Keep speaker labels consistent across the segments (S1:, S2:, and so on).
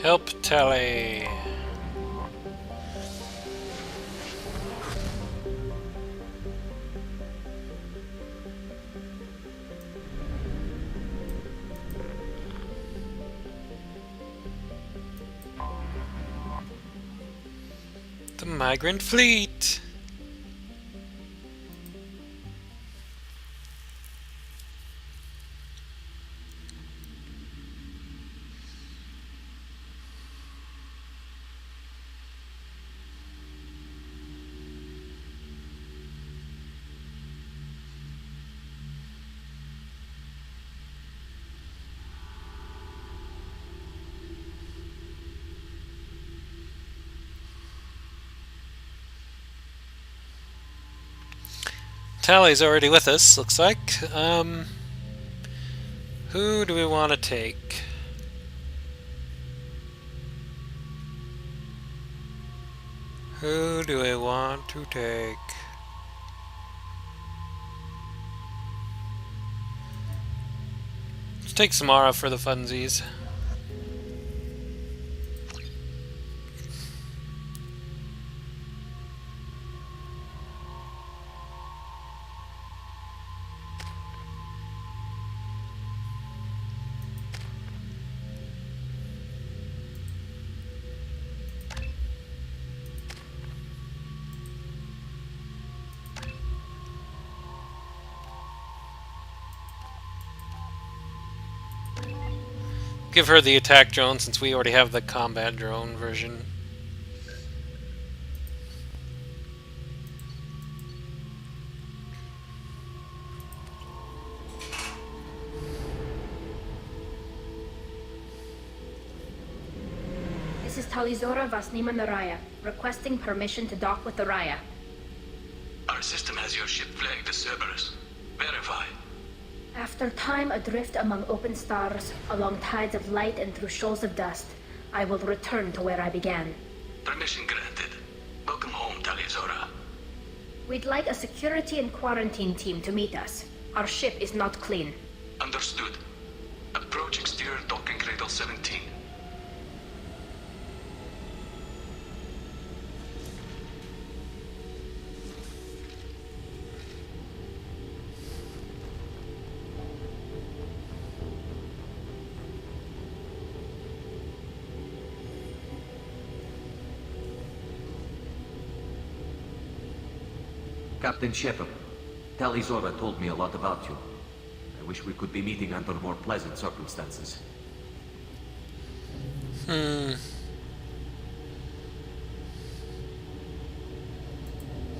S1: Help Tally. The migrant fleet. Tally's already with us, looks like. Who do we want to take? Who do I want to take? Let's take Samara for the funsies. Give her the attack drone since we already have the combat drone version.
S2: This is Talizora Vasnima Naraya, requesting permission to dock with the Raya.
S3: Our system has your ship flagged as Cerberus. Verify.
S2: After time adrift among open stars, along tides of light and through shoals of dust, I will return to where I began.
S3: Permission granted. Welcome home, Talizora.
S2: We'd like a security and quarantine team to meet us. Our ship is not clean.
S3: Understood. Approach exterior docking cradle 17.
S4: Captain Shepard, Talizora told me a lot about you. I wish we could be meeting under more pleasant circumstances.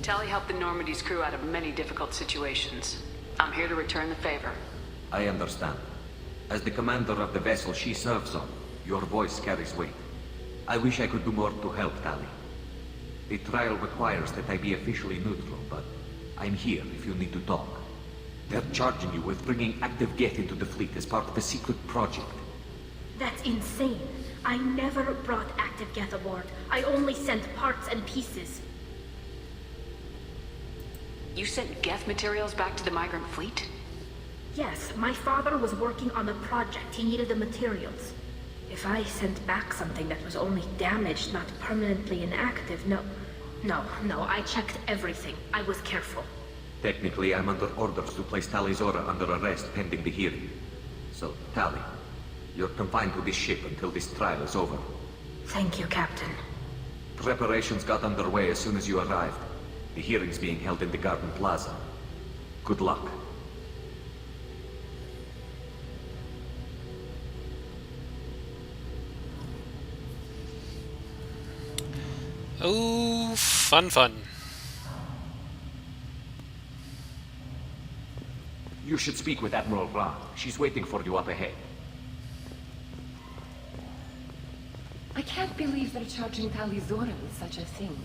S5: Tally helped the Normandy's crew out of many difficult situations. I'm here to return the favor.
S4: I understand. As the commander of the vessel she serves on, your voice carries weight. I wish I could do more to help, Tally. The trial requires that I be officially neutral, but I'm here if you need to talk. They're charging you with bringing active Geth into the fleet as part of a secret project.
S2: That's insane. I never brought active Geth aboard. I only sent parts and pieces.
S5: You sent Geth materials back to the migrant fleet?
S2: Yes, my father was working on a project. He needed the materials. If I sent back something that was only damaged, not permanently inactive, no, I checked everything. I was careful.
S4: Technically, I'm under orders to place Talizora under arrest pending the hearing. So, Tally, you're confined to this ship until this trial is over.
S2: Thank you, Captain.
S4: Preparations got underway as soon as you arrived. The hearing's being held in the Garden Plaza. Good luck.
S1: Oh, fun.
S4: You should speak with Admiral Ra. She's waiting for you up ahead.
S6: I can't believe they're charging Talizora with such a thing.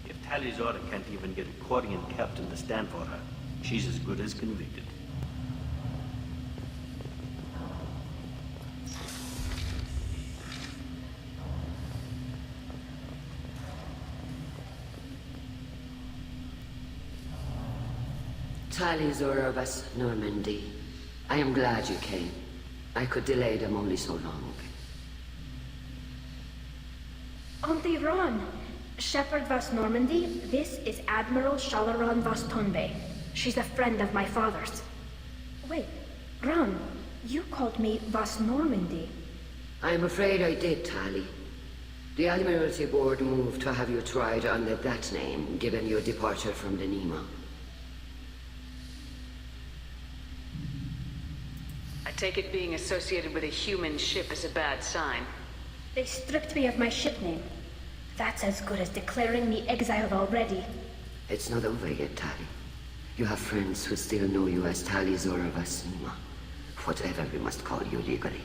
S7: If Talizora can't even get a Quarian captain to stand for her, she's as good as convicted.
S8: Talizora vas Normandy. I am glad you came. I could delay them only so long.
S2: Auntie Ron, Shepard Vas Normandy, this is Admiral Shalaron Vas Tonbe. She's a friend of my father's. Wait, Ron, you called me Vas Normandy.
S8: I'm afraid I did, Tali. The Admiralty Board moved to have you tried under that name, given your departure from the Nima.
S5: I take it being associated with a human ship is a bad sign.
S2: They stripped me of my ship name. That's as good as declaring me exiled already.
S8: It's not over yet, Tali. You have friends who still know you as Tali Zora Vas Nima. Whatever we must call you legally.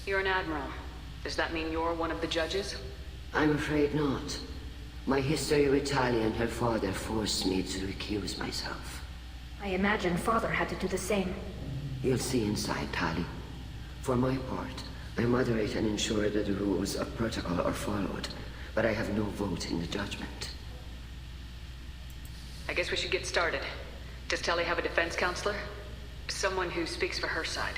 S5: You're an admiral. Does that mean you're one of the judges?
S8: I'm afraid not. My history with Tali and her father forced me to recuse myself.
S2: I imagine father had to do the same.
S8: You'll see inside, Tali. For my part, I moderate and ensure that the rules of protocol are followed, but I have no vote in the judgment.
S5: I guess we should get started. Does Tali have a defense counselor? Someone who speaks for her side.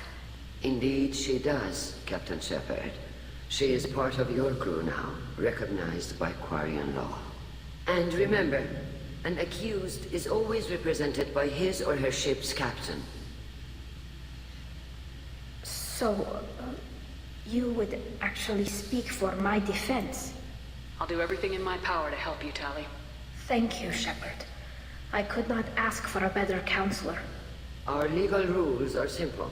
S8: Indeed, she does, Captain Shepard. She is part of your crew now, recognized by Quarian law. And remember, an accused is always represented by his or her ship's captain.
S2: So, you would actually speak for my defense?
S5: I'll do everything in my power to help you, Tali.
S2: Thank you, Shepard. I could not ask for a better counselor.
S8: Our legal rules are simple.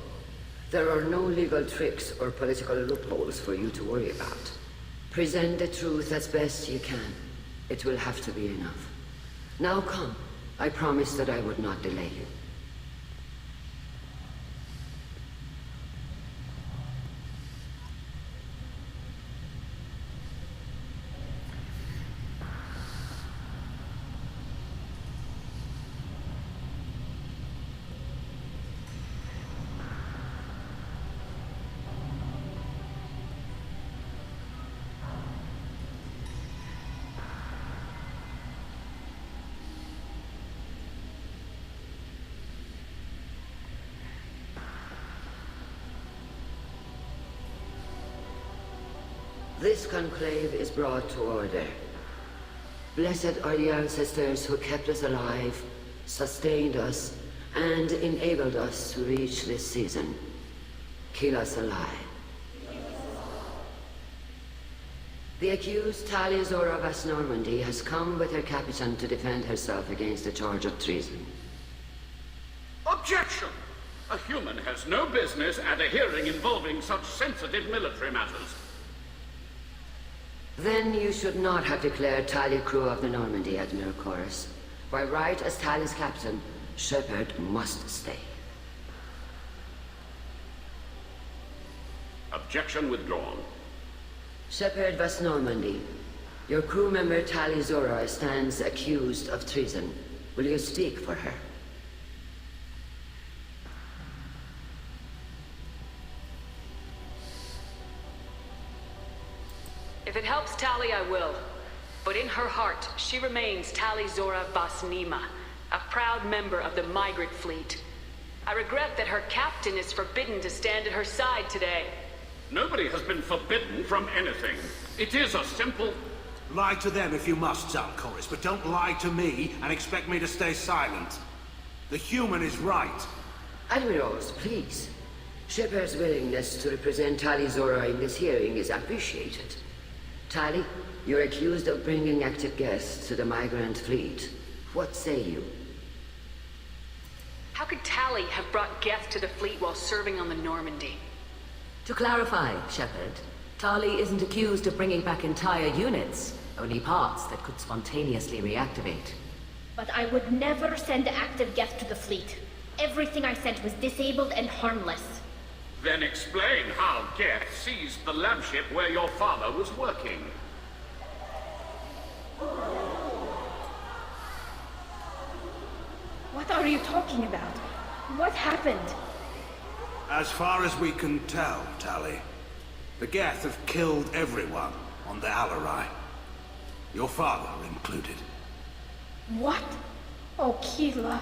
S8: There are no legal tricks or political loopholes for you to worry about. Present the truth as best you can. It will have to be enough. Now come. I promised that I would not delay you. This conclave is brought to order. Blessed are the ancestors who kept us alive, sustained us, and enabled us to reach this season. Keep us alive. The accused Tali Zora Vas Normandy has come with her captain to defend herself against a charge of treason.
S9: Objection! A human has no business at a hearing involving such sensitive military matters.
S8: Then you should not have declared Tali crew of the Normandy, Admiral Chorus. By right as Tali's captain, Shepard must stay.
S9: Objection withdrawn.
S8: Shepard Vas Normandy, your crew member Tali Zora stands accused of treason. Will you speak for her?
S5: If it helps Tali, I will. But in her heart, she remains Tali Zora Vas Nima, a proud member of the migrant fleet. I regret that her captain is forbidden to stand at her side today.
S9: Nobody has been forbidden from anything. It is a simple...
S10: Lie to them if you must, Zalcoris, but don't lie to me and expect me to stay silent. The human is right.
S8: Admirals, please. Shepard's willingness to represent Tali Zora in this hearing is appreciated. Tali, you're accused of bringing active guests to the migrant fleet. What say you?
S5: How could Tali have brought guests to the fleet while serving on the Normandy?
S11: To clarify, Shepard, Tali isn't accused of bringing back entire units, only parts that could spontaneously reactivate.
S2: But I would never send active guests to the fleet. Everything I sent was disabled and harmless.
S9: Then explain how Geth seized the lab ship where your father was working.
S2: What are you talking about? What happened?
S10: As far as we can tell, Tali, the Geth have killed everyone on the Alarai. Your father included.
S2: What? Oh, Keela.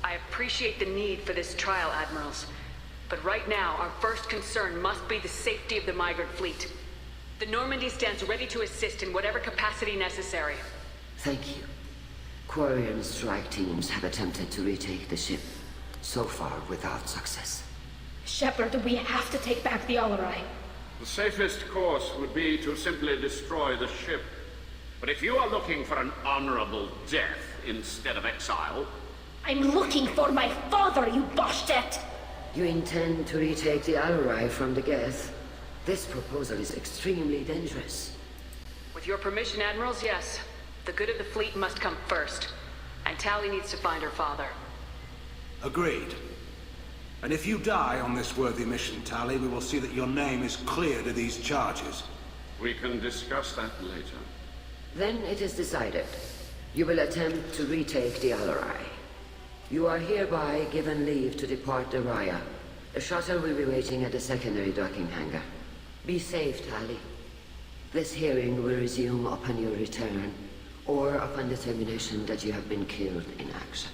S5: I appreciate the need for this trial, Admirals. But right now, our first concern must be the safety of the migrant fleet. The Normandy stands ready to assist in whatever capacity necessary.
S8: Thank you. Quarry and strike teams have attempted to retake the ship, so far without success.
S2: Shepard, we have to take back the Alarai.
S9: The safest course would be to simply destroy the ship. But if you are looking for an honorable death instead of exile...
S2: I'm looking for my father, you bastet!
S8: You intend to retake the Alarai from the Geth? This proposal is extremely dangerous.
S5: With your permission, Admirals, yes. The good of the fleet must come first. And Tali needs to find her father.
S10: Agreed. And if you die on this worthy mission, Tali, we will see that your name is cleared of these charges.
S9: We can discuss that later.
S8: Then it is decided. You will attempt to retake the Alarai. You are hereby given leave to depart the Raya. The shuttle will be waiting at the secondary docking hangar. Be safe, Tali. This hearing will resume upon your return, or upon determination that you have been killed in action.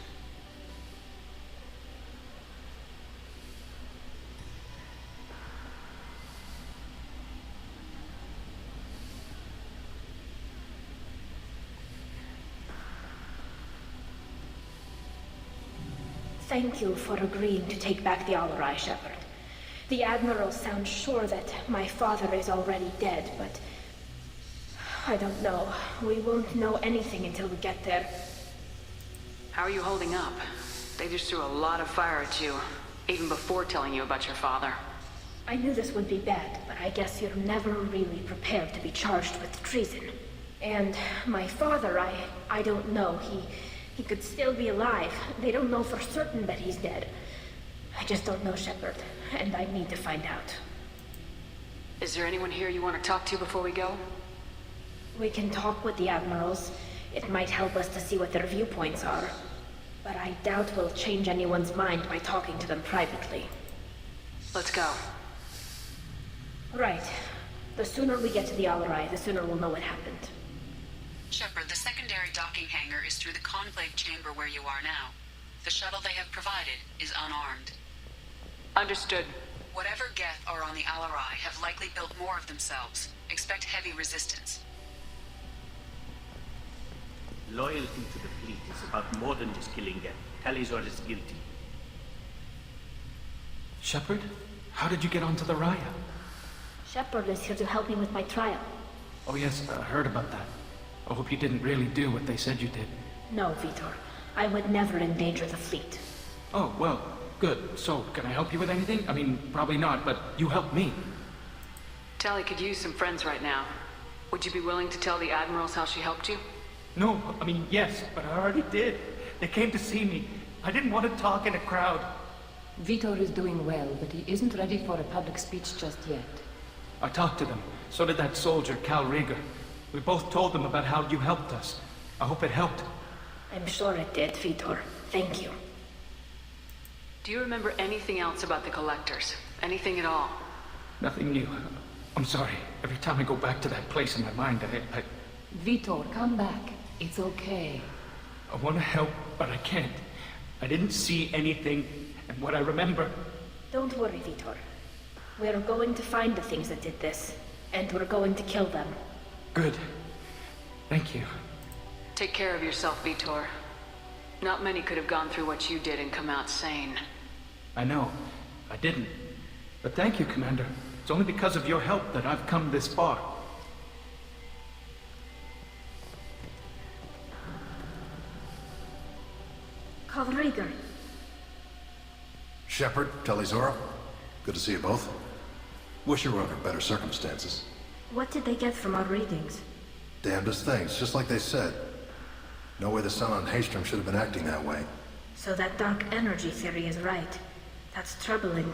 S2: Thank you for agreeing to take back the Alarai, Shepard. The Admiral sounds sure that my father is already dead, but... I don't know. We won't know anything until we get there.
S5: How are you holding up? They just threw a lot of fire at you, even before telling you about your father.
S2: I knew this would be bad, but I guess you're never really prepared to be charged with treason. And my father, I don't know. He could still be alive. They don't know for certain that he's dead. I just don't know, Shepard, and I need to find out.
S5: Is there anyone here you want to talk to before we go?
S2: We can talk with the Admirals. It might help us to see what their viewpoints are. But I doubt we'll change anyone's mind by talking to them privately.
S5: Let's go.
S2: Right. The sooner we get to the Alarai, the sooner we'll know what happened.
S12: Shepard, the secondary docking hangar is through the conclave chamber where you are now. The shuttle they have provided is unarmed.
S5: Understood.
S12: Whatever Geth are on the Alarai have likely built more of themselves. Expect heavy resistance.
S7: Loyalty to the fleet is about more than just killing Geth. Talizor is guilty.
S13: Shepard? How did you get onto the Raya?
S2: Shepard is here to help me with my trial.
S13: Oh yes, I heard about that. I hope you didn't really do what they said you did.
S2: No, Vitor. I would never endanger the fleet.
S13: Oh, well, good. So, can I help you with anything? I mean, probably not, but you helped me.
S5: Tali could use some friends right now. Would you be willing to tell the Admirals how she helped you?
S13: No, I mean, yes, but I already did. They came to see me. I didn't want to talk in a crowd.
S6: Vitor is doing well, but he isn't ready for a public speech just yet.
S13: I talked to them. So did that soldier, Cal Rieger. We both told them about how you helped us. I hope it helped.
S2: I'm sure it did, Vitor. Thank you.
S5: Do you remember anything else about the Collectors? Anything at all?
S13: Nothing new. I'm sorry. Every time I go back to that place in my mind, I...
S6: Vitor, come back. It's okay.
S13: I want to help, but I can't. I didn't see anything, and what I remember...
S2: Don't worry, Vitor. We're going to find the things that did this, and we're going to kill them.
S13: Good. Thank you.
S5: Take care of yourself, Vitor. Not many could have gone through what you did and come out sane.
S13: I know. I didn't. But thank you, Commander. It's only because of your help that I've come this far.
S2: Cal Rieger.
S14: Shepard, Talizora. Good to see you both. Wish you were under better circumstances.
S2: What did they get from our readings?
S14: Damnedest things, just like they said. No way the sun on Haystrom should have been acting that way.
S2: So that dark energy theory is right. That's troubling.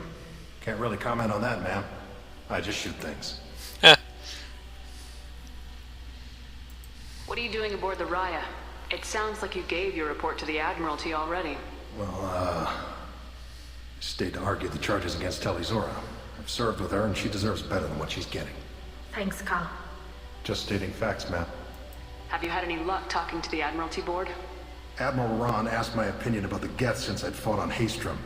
S14: Can't really comment on that, ma'am. I just shoot things.
S5: What are you doing aboard the Raya? It sounds like you gave your report to the Admiralty already.
S14: Well, stayed to argue the charges against Talizora. I've served with her, and she deserves better than what she's getting.
S2: Thanks, Cal.
S14: Just stating facts, ma'am.
S5: Have you had any luck talking to the Admiralty board?
S14: Admiral Ron asked my opinion about the Geth since I'd fought on Haestrom.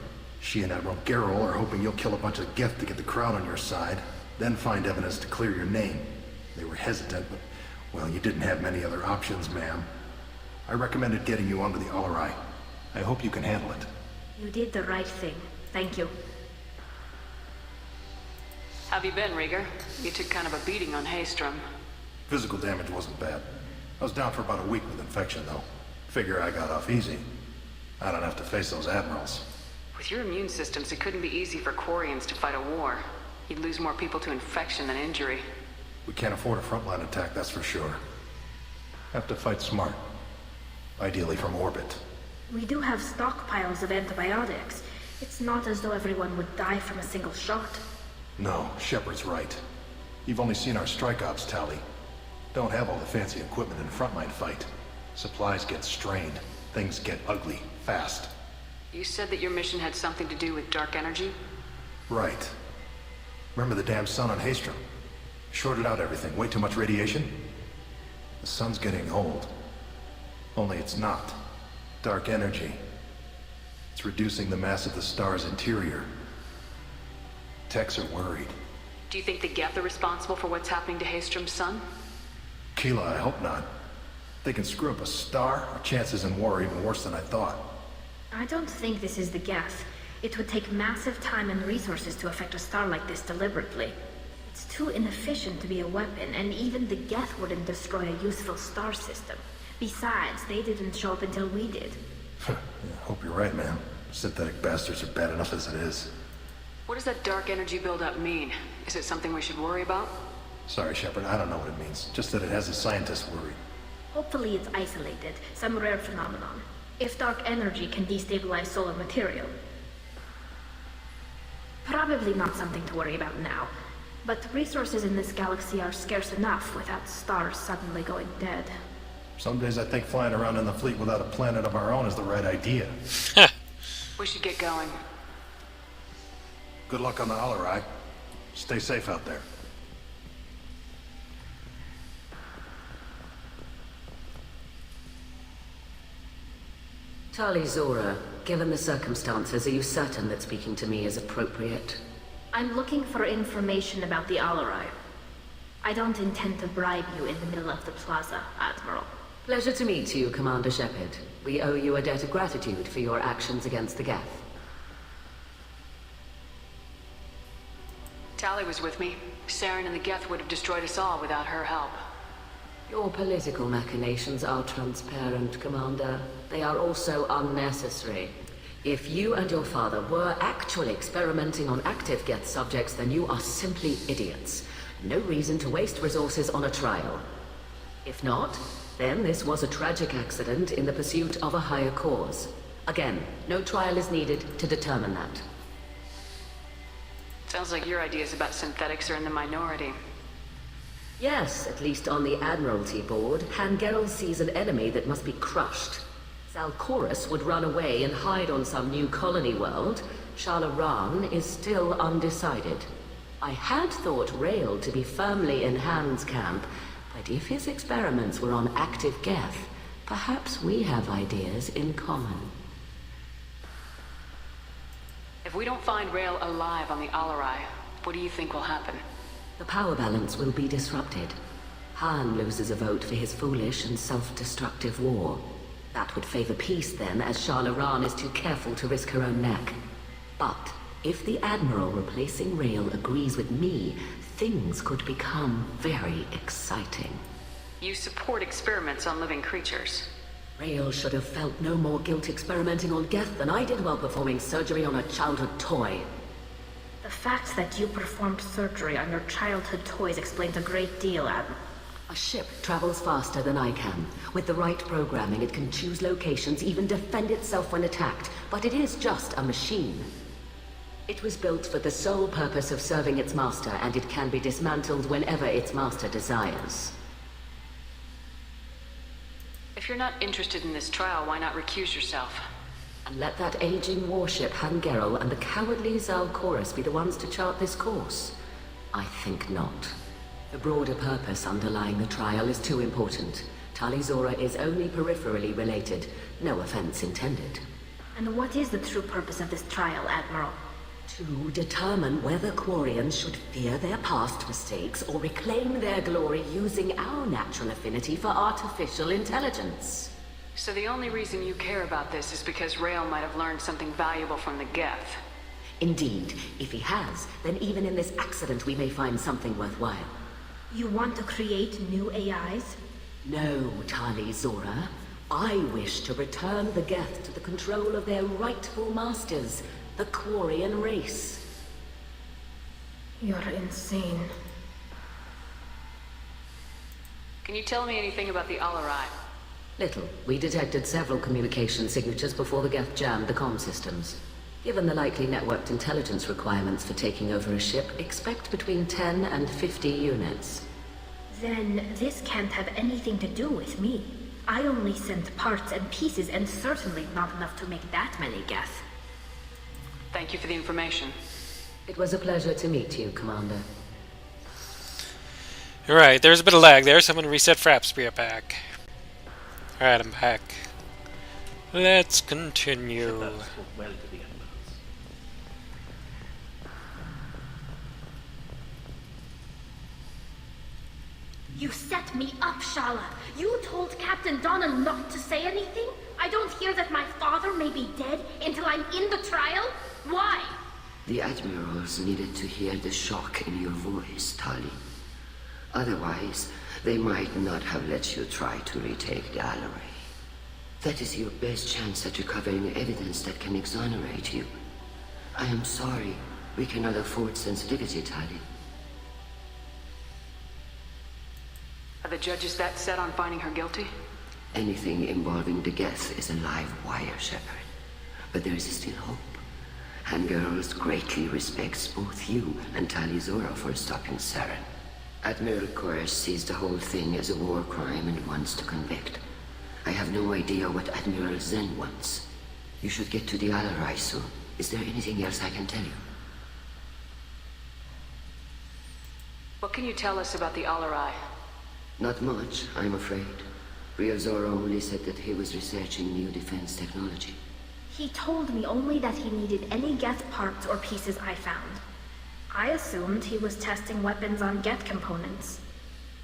S14: She and Admiral Gerrel are hoping you'll kill a bunch of Geth to get the crowd on your side, then find evidence to clear your name. They were hesitant, but, well, you didn't have many other options, ma'am. I recommended getting you onto the Alarai. I hope you can handle it.
S2: You did the right thing. Thank you.
S5: Have you been, Rieger? You took kind of a beating on Haestrom.
S14: Physical damage wasn't bad. I was down for about a week with infection, though. Figure I got off easy. I don't have to face those admirals.
S5: With your immune systems, it couldn't be easy for Quarians to fight a war. You'd lose more people to infection than injury.
S14: We can't afford a frontline attack, that's for sure. Have to fight smart. Ideally from orbit.
S2: We do have stockpiles of antibiotics. It's not as though everyone would die from a single shot.
S14: No, Shepard's right. You've only seen our strike ops tally. Don't have all the fancy equipment in a frontline fight. Supplies get strained. Things get ugly, fast.
S5: You said that your mission had something to do with dark energy?
S14: Right. Remember the damn sun on Haestrom? Shorted out everything. Way too much radiation? The sun's getting old. Only it's not. Dark energy. It's reducing the mass of the star's interior. Techs are worried.
S5: Do you think the Geth are responsible for what's happening to Haestrom's sun?
S14: Keela, I hope not. They can screw up a star. Our chances in war are even worse than I thought.
S2: I don't think this is the Geth. It would take massive time and resources to affect a star like this deliberately. It's too inefficient to be a weapon, and even the Geth wouldn't destroy a useful star system. Besides, they didn't show up until we did.
S14: Yeah, hope you're right, man. Synthetic bastards are bad enough as it is.
S5: What does that dark energy buildup mean? Is it something we should worry about?
S14: Sorry, Shepard, I don't know what it means. Just that it has the scientists worried.
S2: Hopefully it's isolated, some rare phenomenon. If dark energy can destabilize solar material. Probably not something to worry about now. But resources in this galaxy are scarce enough without stars suddenly going dead.
S14: Some days I think flying around in the fleet without a planet of our own is the right idea.
S5: We should get going.
S14: Good luck on the Alarai. Stay safe out there.
S11: Tali Zora, given the circumstances, are you certain that speaking to me is appropriate?
S2: I'm looking for information about the Alarai. I don't intend to bribe you in the middle of the plaza, Admiral.
S11: Pleasure to meet you, Commander Shepard. We owe you a debt of gratitude for your actions against the Geth.
S5: Tali was with me. Saren and the Geth would have destroyed us all without her help.
S11: Your political machinations are transparent, Commander. They are also unnecessary. If you and your father were actually experimenting on active Geth subjects, then you are simply idiots. No reason to waste resources on a trial. If not, then this was a tragic accident in the pursuit of a higher cause. Again, no trial is needed to determine that.
S5: Sounds like your ideas about synthetics are in the minority.
S11: Yes, at least on the Admiralty board, Gerrel sees an enemy that must be crushed. Zalcorus would run away and hide on some new colony world. Shalaran is still undecided. I had thought Rael to be firmly in Han's camp, but if his experiments were on active Geth, perhaps we have ideas in common.
S5: If we don't find Rael alive on the Alarai, what do you think will happen?
S11: The power balance will be disrupted. Han loses a vote for his foolish and self-destructive war. That would favor peace then, as Shalaran is too careful to risk her own neck. But if the Admiral replacing Rael agrees with me, things could become very exciting.
S5: You support experiments on living creatures.
S11: Rael should have felt no more guilt experimenting on Geth than I did while performing surgery on a childhood toy.
S2: The fact that you performed surgery on your childhood toys explains a great deal, Admiral.
S11: A ship travels faster than I can. With the right programming, it can choose locations, even defend itself when attacked. But it is just a machine. It was built for the sole purpose of serving its master, and it can be dismantled whenever its master desires.
S5: If you're not interested in this trial, why not recuse yourself?
S11: And let that aging warship, Gerrel, and the cowardly Zalcorus be the ones to chart this course? I think not. The broader purpose underlying the trial is too important. Tali Zora is only peripherally related. No offense intended.
S2: And what is the true purpose of this trial, Admiral?
S11: To determine whether Quarians should fear their past mistakes or reclaim their glory using our natural affinity for artificial intelligence.
S5: So the only reason you care about this is because Rael might have learned something valuable from the Geth.
S11: Indeed. If he has, then even in this accident we may find something worthwhile.
S2: You want to create new AIs?
S11: No, Tali Zora. I wish to return the Geth to the control of their rightful masters, the Quarian race.
S2: You're insane.
S5: Can you tell me anything about the Alarai?
S11: Little. We detected several communication signatures before the Geth jammed the comm systems. Given the likely networked intelligence requirements for taking over a ship, expect between 10 and 50 units.
S2: Then this can't have anything to do with me. I only sent parts and pieces, and certainly not enough to make that many Geth.
S5: Thank you for the information.
S11: It was a pleasure to meet you, Commander.
S1: Alright, there's a bit of lag there, so I'm going to reset Fraps. Be right back. Alright, I'm back. Let's continue.
S7: Shepard spoke well to the admirals.
S2: You set me up, Shala. You told Captain Donna not to say anything? I don't hear that my father may be dead until I'm in the trial? Why?
S8: The admirals needed to hear the shock in your voice, Tali. Otherwise, they might not have let you try to retake the Alarai. That is your best chance at recovering evidence that can exonerate you. I am sorry. We cannot afford sensitivity, Tali.
S5: Are the judges that set on finding her guilty?
S8: Anything involving the Geth is a live wire, Shepard. But there is still hope. And girls greatly respects both you and Tali Zora for stopping Saren. Admiral Kores sees the whole thing as a war crime and wants to convict. I have no idea what Admiral Zen wants. You should get to the Alarai soon. Is there anything else I can tell you?
S5: What can you tell us about the Alarai?
S8: Not much, I'm afraid. Rio Zoro only said that he was researching new defense technology.
S2: He told me only that he needed any Geth parts or pieces I found. I assumed he was testing weapons on Geth components.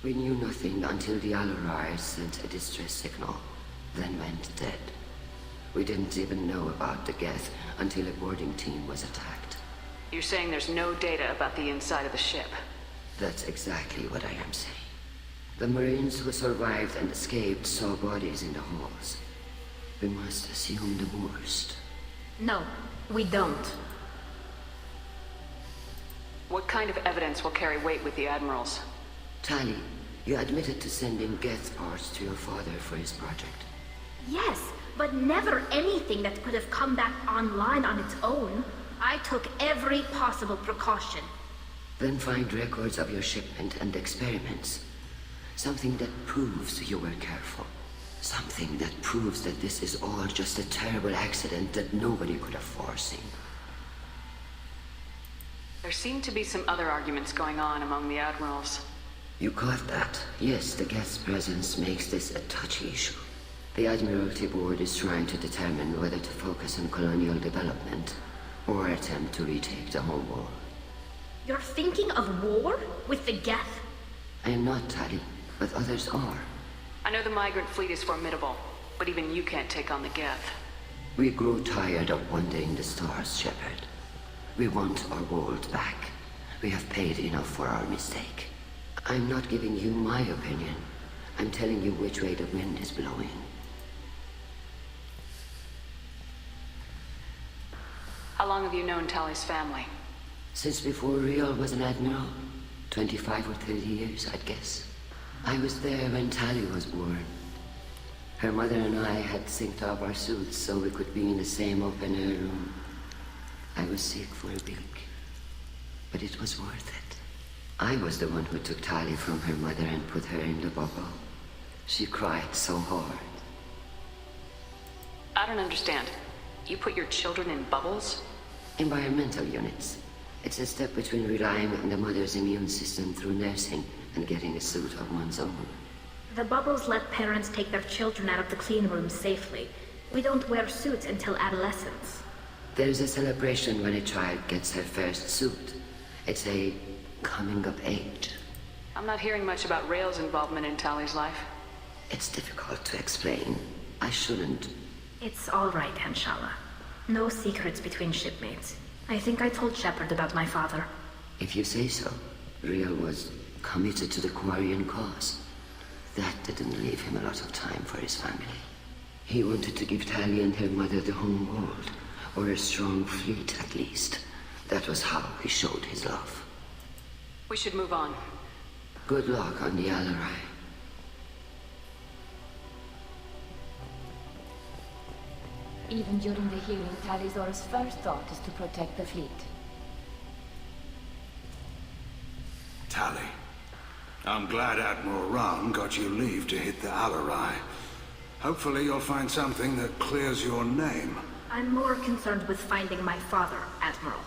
S8: We knew nothing until the Alarai sent a distress signal, then went dead. We didn't even know about the Geth until a boarding team was attacked.
S5: You're saying there's no data about the inside of the ship?
S8: That's exactly what I am saying. The Marines who survived and escaped saw bodies in the halls. We must assume the worst.
S2: No, we don't.
S5: What kind of evidence will carry weight with the admirals?
S8: Tali, you admitted to sending Geth parts to your father for his project.
S2: Yes, but never anything that could have come back online on its own. I took every possible precaution.
S8: Then find records of your shipment and experiments. Something that proves you were careful. Something that proves that this is all just a terrible accident that nobody could have foreseen.
S5: There seem to be some other arguments going on among the admirals.
S8: You caught that? Yes, the Geth's presence makes this a touchy issue. The Admiralty Board is trying to determine whether to focus on colonial development or attempt to retake the home world.
S2: You're thinking of war with the Geth?
S8: I am not, Tali, but others are.
S5: I know the migrant fleet is formidable, but even you can't take on the Geth.
S8: We grow tired of wandering the stars, Shepard. We want our world back. We have paid enough for our mistake. I'm not giving you my opinion. I'm telling you which way the wind is blowing.
S5: How long have you known Tali's family?
S8: Since before Rio was an admiral. 25 or 30 years, I'd guess. I was there when Tali was born. Her mother and I had synced up our suits so we could be in the same open-air room. I was sick for a week, but it was worth it. I was the one who took Tali from her mother and put her in the bubble. She cried so hard.
S5: I don't understand. You put your children in bubbles?
S8: Environmental units. It's a step between relying on the mother's immune system through nursing and getting a suit of one's own.
S2: The bubbles let parents take their children out of the clean rooms safely. We don't wear suits until adolescence.
S8: There's a celebration when a child gets her first suit. It's a coming of age.
S5: I'm not hearing much about Rail's involvement in Tally's life.
S8: It's difficult to explain. I shouldn't.
S2: It's all right, Anshala. No secrets between shipmates. I think I told Shepard about my father.
S8: If you say so. Rail was committed to the Quarian cause. That didn't leave him a lot of time for his family. He wanted to give Tally and her mother the home world, or a strong fleet at least. That was how he showed his love.
S5: We should move on.
S8: Good luck on the Alarai.
S6: Even during the healing, Talizora's first thought is to protect the fleet.
S10: Tally, I'm glad Admiral Ram got you leave to hit the Alarai. Hopefully you'll find something that clears your name.
S2: I'm more concerned with finding my father, Admiral.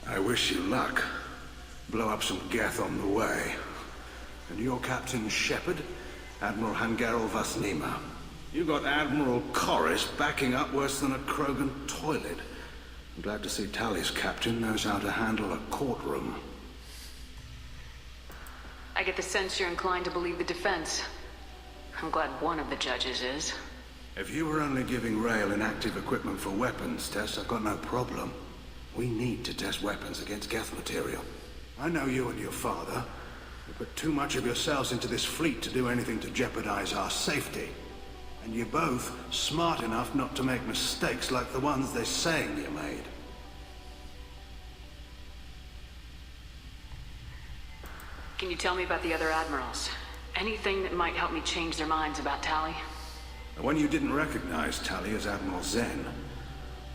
S10: I wish you luck. Blow up some Geth on the way. And you're Captain Shepard, Admiral Hangarel Vasnima. You got Admiral Corris backing up worse than a Krogan toilet. I'm glad to see Tally's captain knows how to handle a courtroom.
S5: I get the sense you're inclined to believe the defense. I'm glad one of the judges is.
S10: If you were only giving Rail inactive equipment for weapons tests, I've got no problem. We need to test weapons against Geth material. I know you and your father. You put too much of yourselves into this fleet to do anything to jeopardize our safety. And you're both smart enough not to make mistakes like the ones they're saying you made.
S5: Can you tell me about the other admirals? Anything that might help me change their minds about Tally?
S10: The one you didn't recognize Tally as Admiral Zen.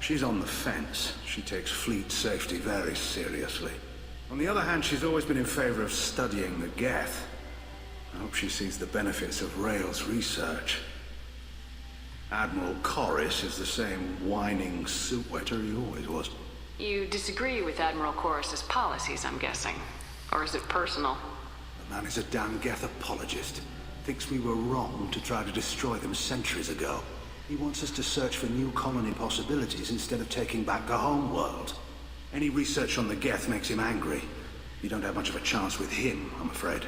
S10: She's on the fence. She takes fleet safety very seriously. On the other hand, she's always been in favor of studying the Geth. I hope she sees the benefits of Rail's research. Admiral Corris is the same whining suit-wetter he always was.
S5: You disagree with Admiral Corris's policies, I'm guessing. Or is it personal?
S10: The man is a damn Geth apologist. Thinks we were wrong to try to destroy them centuries ago. He wants us to search for new colony possibilities instead of taking back the home world. Any research on the Geth makes him angry. You don't have much of a chance with him, I'm afraid.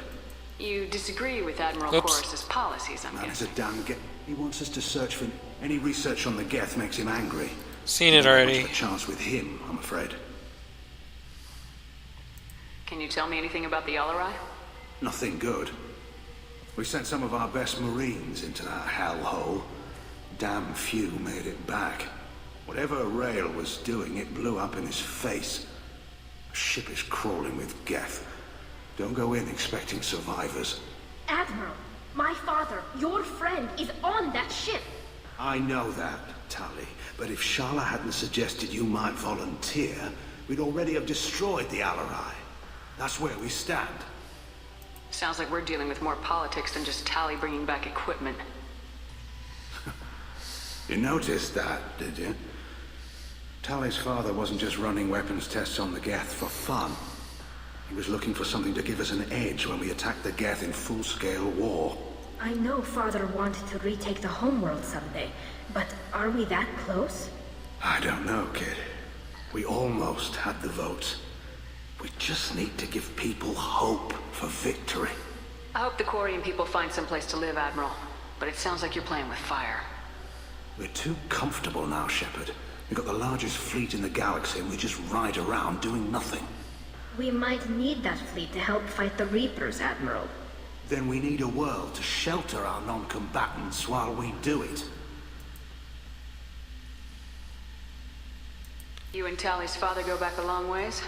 S5: You disagree with Admiral Corris's policies, I'm
S10: Man is a
S5: guessing.
S10: damn Geth. He wants us to search for... Any research on the Geth makes him angry.
S1: Seen it already.
S10: You don't have much of a chance with him, I'm afraid.
S5: Can you tell me anything about the Alarai?
S10: Nothing good. We sent some of our best Marines into that hellhole. Damn few made it back. Whatever Rail was doing, it blew up in his face. The ship is crawling with Geth. Don't go in expecting survivors.
S2: Admiral, my father, your friend, is on that ship.
S10: I know that, Tally. But if Shala hadn't suggested you might volunteer, we'd already have destroyed the Alarai. That's where we stand.
S5: Sounds like we're dealing with more politics than just Tally bringing back equipment.
S10: You noticed that, did you? Tally's father wasn't just running weapons tests on the Geth for fun. He was looking for something to give us an edge when we attacked the Geth in full-scale war.
S2: I know father wanted to retake the homeworld someday, but are we that close?
S10: I don't know, kid. We almost had the votes. We just need to give people hope for victory.
S5: I hope the Quarian people find some place to live, Admiral. But it sounds like you're playing with fire.
S10: We're too comfortable now, Shepard. We've got the largest fleet in the galaxy and we just ride around doing nothing.
S2: We might need that fleet to help fight the Reapers, Admiral.
S10: Then we need a world to shelter our non-combatants while we do it.
S5: You and Tally's father go back a long ways?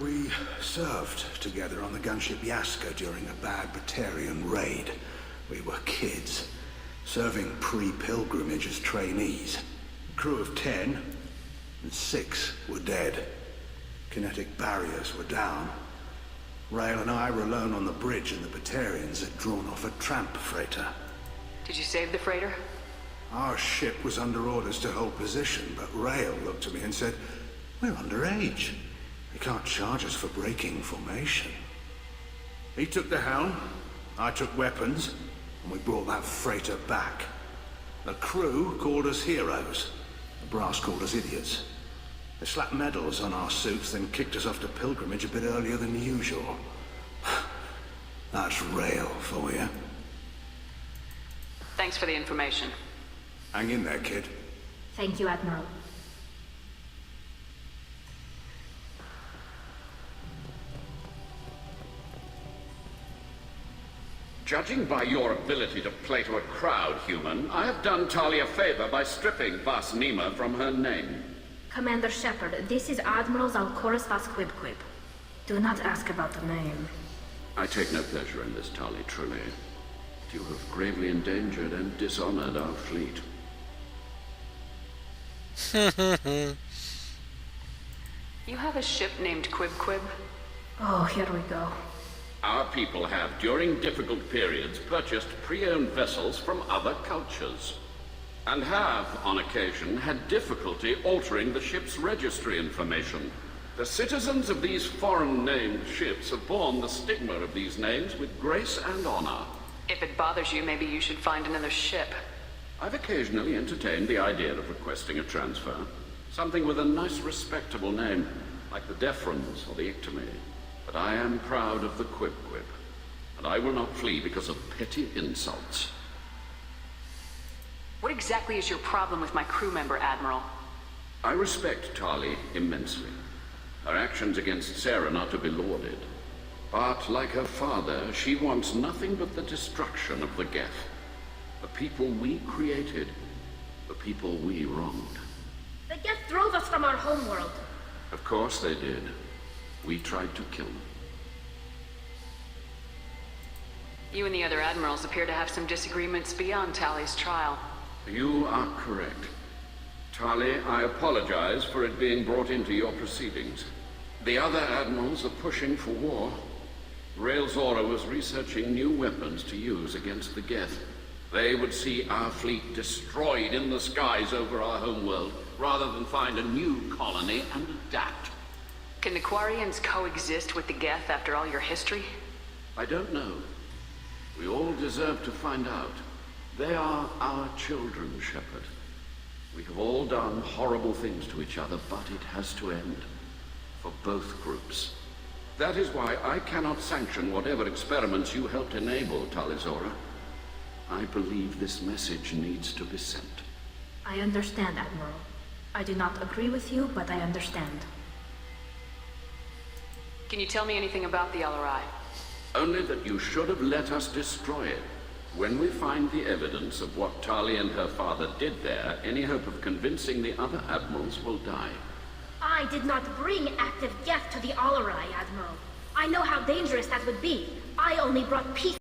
S10: We served together on the gunship Yaska during a bad Batarian raid. We were kids, serving pre-pilgrimage as trainees. A crew of 10, and 6 were dead. Kinetic barriers were down. Rail and I were alone on the bridge, and the Batarians had drawn off a tramp freighter.
S5: Did you save the freighter?
S10: Our ship was under orders to hold position, but Rail looked at me and said, "We're underage. They can't charge us for breaking formation." He took the helm, I took weapons, and we brought that freighter back. The crew called us heroes. The brass called us idiots. They slapped medals on our suits, then kicked us off to pilgrimage a bit earlier than usual. That's rail for you.
S5: Thanks for the information.
S10: Hang in there, kid.
S2: Thank you, Admiral.
S9: Judging by your ability to play to a crowd, human, I have done Talia a favor by stripping Vas Nima from her name.
S2: Commander Shepard, this is Admiral Zalkoris Vas Quibquib. Do not ask about the name.
S9: I take no pleasure in this, Tali, truly. You have gravely endangered and dishonored our fleet.
S5: You have a ship named Quib?
S2: Oh, here we go.
S9: Our people have, during difficult periods, purchased pre-owned vessels from other cultures, and have, on occasion, had difficulty altering the ship's registry information. The citizens of these foreign-named ships have borne the stigma of these names with grace and honor.
S5: If it bothers you, maybe you should find another ship.
S9: I've occasionally entertained the idea of requesting a transfer. Something with a nice, respectable name, like the Defrons or the Ictomy. But I am proud of the Quib, and I will not flee because of petty insults.
S5: What exactly is your problem with my crew member, Admiral?
S9: I respect Tali immensely. Her actions against Sara are not to be lauded. But, like her father, she wants nothing but the destruction of the Geth. The people we created, the people we wronged.
S2: The Geth drove us from our homeworld.
S9: Of course they did. We tried to kill them.
S5: You and the other admirals appear to have some disagreements beyond Tali's trial.
S9: You are correct. Tali, I apologize for it being brought into your proceedings. The other admirals are pushing for war. Rael Zora was researching new weapons to use against the Geth. They would see our fleet destroyed in the skies over our homeworld, rather than find a new colony and adapt.
S5: Can the Quarians coexist with the Geth after all your history?
S9: I don't know. We all deserve to find out. They are our children, Shepard. We have all done horrible things to each other, but it has to end. For both groups. That is why I cannot sanction whatever experiments you helped enable, Tali Zora. I believe this message needs to be sent.
S2: I understand, Admiral. I do not agree with you, but I understand.
S5: Can you tell me anything about the LRI?
S9: Only that you should have let us destroy it. When we find the evidence of what Tali and her father did there, any hope of convincing the other admirals will die.
S2: I did not bring active Geth to the Alarai, Admiral. I know how dangerous that would be. I only brought peace.